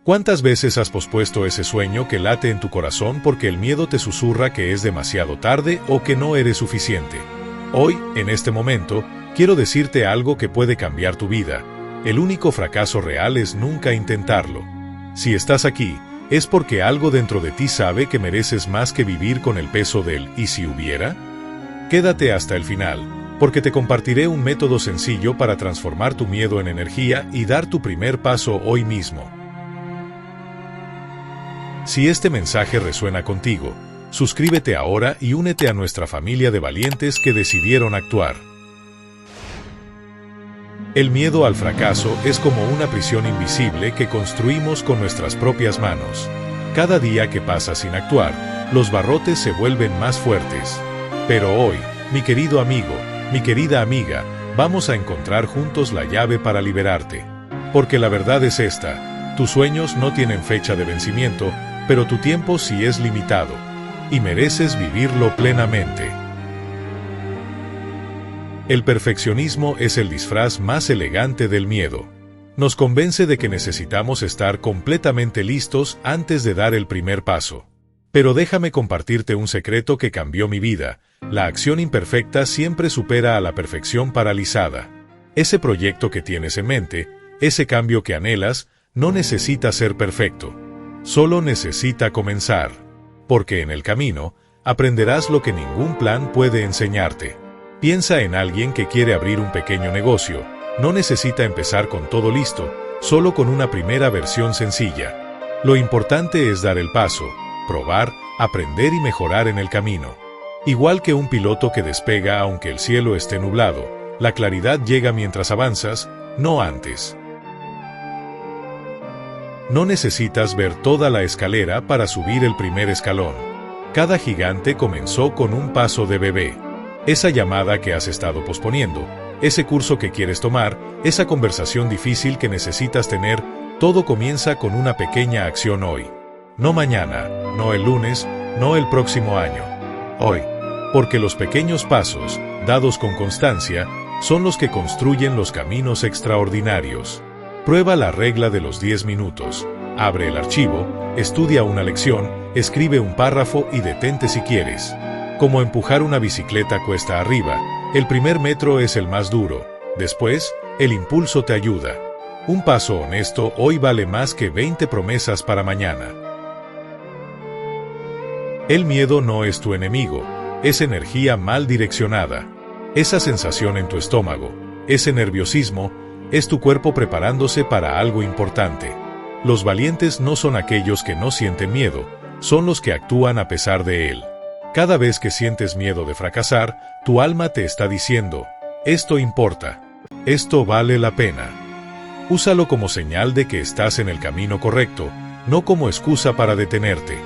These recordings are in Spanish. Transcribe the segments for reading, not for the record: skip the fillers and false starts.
¿Cuántas veces has pospuesto ese sueño que late en tu corazón porque el miedo te susurra que es demasiado tarde o que no eres suficiente? Hoy, en este momento, quiero decirte algo que puede cambiar tu vida. El único fracaso real es nunca intentarlo. Si estás aquí, es porque algo dentro de ti sabe que mereces más que vivir con el peso del ¿y si hubiera? Quédate hasta el final, porque te compartiré un método sencillo para transformar tu miedo en energía y dar tu primer paso hoy mismo. Si este mensaje resuena contigo, suscríbete ahora y únete a nuestra familia de valientes que decidieron actuar. El miedo al fracaso es como una prisión invisible que construimos con nuestras propias manos. Cada día que pasa sin actuar, los barrotes se vuelven más fuertes. Pero hoy, mi querido amigo, mi querida amiga, vamos a encontrar juntos la llave para liberarte. Porque la verdad es esta: tus sueños no tienen fecha de vencimiento, pero tu tiempo sí es limitado. Y mereces vivirlo plenamente. El perfeccionismo es el disfraz más elegante del miedo. Nos convence de que necesitamos estar completamente listos antes de dar el primer paso. Pero déjame compartirte un secreto que cambió mi vida: la acción imperfecta siempre supera a la perfección paralizada. Ese proyecto que tienes en mente, ese cambio que anhelas, no necesita ser perfecto. Solo necesita comenzar. Porque en el camino, aprenderás lo que ningún plan puede enseñarte. Piensa en alguien que quiere abrir un pequeño negocio. No necesita empezar con todo listo, solo con una primera versión sencilla. Lo importante es dar el paso, probar, aprender y mejorar en el camino. Igual que un piloto que despega aunque el cielo esté nublado, la claridad llega mientras avanzas, no antes. No necesitas ver toda la escalera para subir el primer escalón. Cada gigante comenzó con un paso de bebé. Esa llamada que has estado posponiendo, ese curso que quieres tomar, esa conversación difícil que necesitas tener, todo comienza con una pequeña acción hoy. No mañana, no el lunes, no el próximo año. Hoy. Porque los pequeños pasos, dados con constancia, son los que construyen los caminos extraordinarios. Prueba la regla de los 10 minutos. Abre el archivo, estudia una lección, escribe un párrafo y detente si quieres. Como empujar una bicicleta cuesta arriba, el primer metro es el más duro. Después, el impulso te ayuda. Un paso honesto hoy vale más que 20 promesas para mañana. El miedo no es tu enemigo, es energía mal direccionada. Esa sensación en tu estómago, ese nerviosismo, es tu cuerpo preparándose para algo importante. Los valientes no son aquellos que no sienten miedo, son los que actúan a pesar de él. Cada vez que sientes miedo de fracasar, tu alma te está diciendo: esto importa, esto vale la pena. Úsalo como señal de que estás en el camino correcto, no como excusa para detenerte.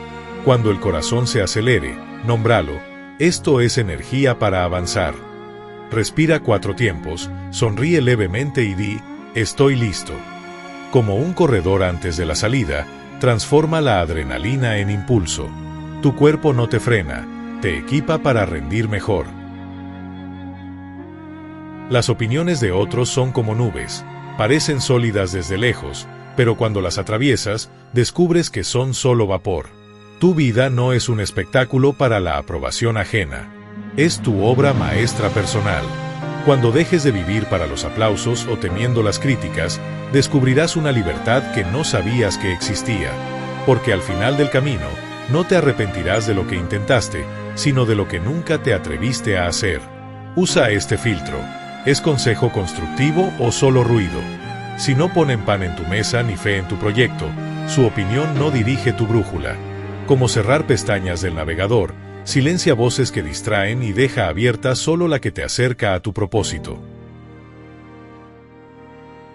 Cuando el corazón se acelere, nómbralo: esto es energía para avanzar. Respira 4 tiempos, sonríe levemente y di: estoy listo. Como un corredor antes de la salida, transforma la adrenalina en impulso. Tu cuerpo no te frena, te equipa para rendir mejor. Las opiniones de otros son como nubes, parecen sólidas desde lejos, pero cuando las atraviesas, descubres que son solo vapor. Tu vida no es un espectáculo para la aprobación ajena. Es tu obra maestra personal. Cuando dejes de vivir para los aplausos o temiendo las críticas, descubrirás una libertad que no sabías que existía. Porque al final del camino, no te arrepentirás de lo que intentaste, sino de lo que nunca te atreviste a hacer. Usa este filtro. ¿Es consejo constructivo o solo ruido? Si no ponen pan en tu mesa ni fe en tu proyecto, su opinión no dirige tu brújula. Como cerrar pestañas del navegador, silencia voces que distraen y deja abierta solo la que te acerca a tu propósito.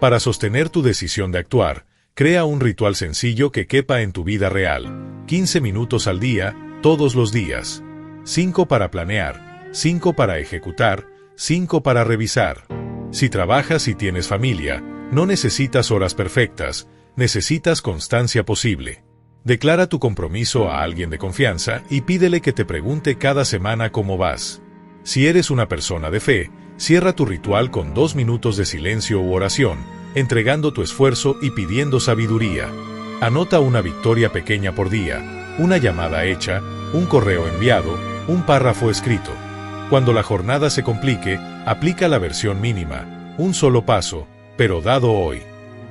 Para sostener tu decisión de actuar, crea un ritual sencillo que quepa en tu vida real. 15 minutos al día, todos los días. 5 para planear, 5 para ejecutar, 5 para revisar. Si trabajas y tienes familia, no necesitas horas perfectas, necesitas constancia posible. Declara tu compromiso a alguien de confianza y pídele que te pregunte cada semana cómo vas. Si eres una persona de fe, cierra tu ritual con 2 minutos de silencio u oración, entregando tu esfuerzo y pidiendo sabiduría. Anota una victoria pequeña por día, una llamada hecha, un correo enviado, un párrafo escrito. Cuando la jornada se complique, aplica la versión mínima, un solo paso, pero dado hoy.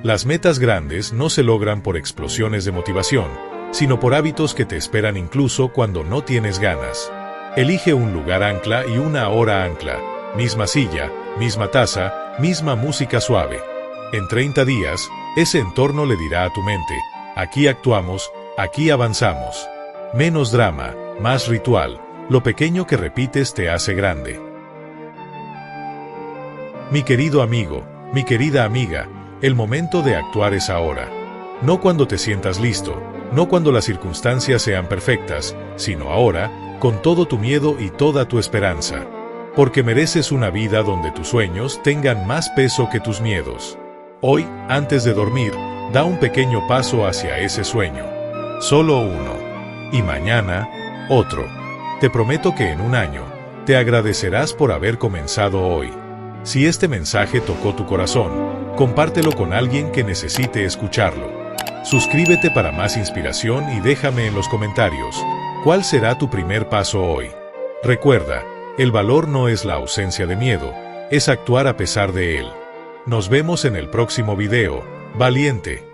Las metas grandes no se logran por explosiones de motivación, sino por hábitos que te esperan incluso cuando no tienes ganas. Elige un lugar ancla y una hora ancla, misma silla, misma taza, misma música suave. En 30 días, ese entorno le dirá a tu mente, aquí actuamos, aquí avanzamos. Menos drama, más ritual, lo pequeño que repites te hace grande. Mi querido amigo, mi querida amiga, el momento de actuar es ahora. No cuando te sientas listo, no cuando las circunstancias sean perfectas, sino ahora, con todo tu miedo y toda tu esperanza. Porque mereces una vida donde tus sueños tengan más peso que tus miedos. Hoy, antes de dormir, da un pequeño paso hacia ese sueño. Solo uno. Y mañana, otro. Te prometo que en un año, te agradecerás por haber comenzado hoy. Si este mensaje tocó tu corazón, compártelo con alguien que necesite escucharlo. Suscríbete para más inspiración y déjame en los comentarios, ¿cuál será tu primer paso hoy? Recuerda, el valor no es la ausencia de miedo, es actuar a pesar de él. Nos vemos en el próximo video, valiente.